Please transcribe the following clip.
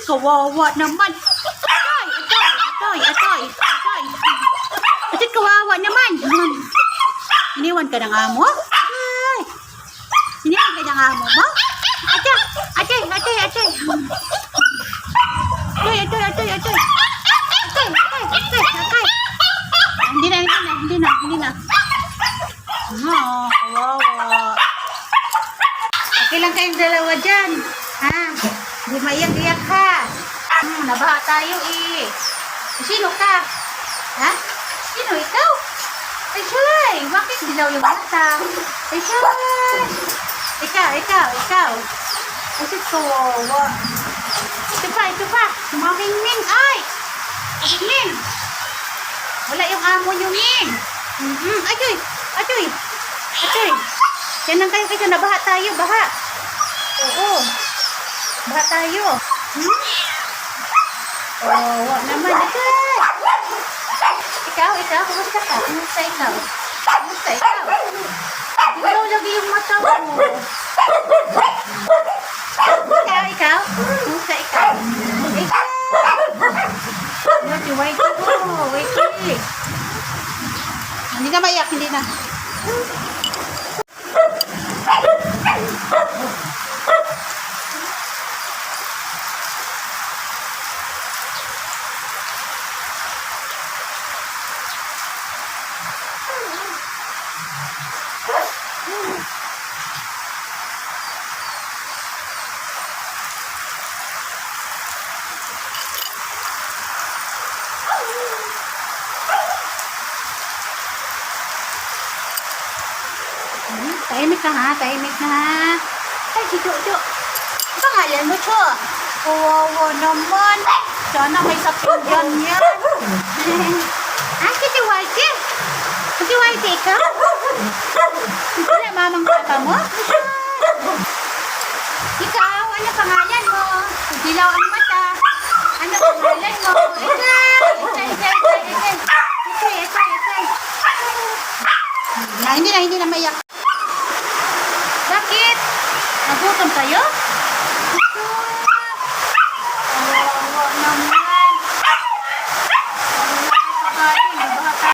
kawawa naman. Atoy. Atoy, kawawa naman. Iniwan ka ng amo? Ay. Iniwan ka ng amo mo? Atoy. Hindi na. Kawawa. Okay lang kayong dalawa dyan. Ha? Hindi maiyak-iyak ha. Nabaha tayo eh. Sino ka? Ha? Sino ikaw? Ay, Shay! Bakit dilaw yung mata? Ay, Shay! Ikaw. Ay, kawawa. Ito pa. Sumaming Ming. Ay! Ming! Wala yung amo nyo, Ming. Atoy. Yan lang kayo kasi nabaha tayo, baha. Oo. Baha tayo. Wag naman. Atoy. Ikaw, kumusta ka? Kumusta ikaw? Dilaw lagi yung mata mo. Ikaw? Kumusta ikaw? Wait. Hindi na maiyak, hindi na. Tahimik na ha. Ay, si Jo. Pangalan mo, Jo? Kawawa naman. Sana may sakit dyan yan. Si Whitey. Si Whitey, ikaw? Ito na mamang papa mo? Ikaw, ano pangalan mo? Dilaw ang mata. Ano pangalan mo? Ito. Hindi na maiyak. Bakit? Nagutom kayo?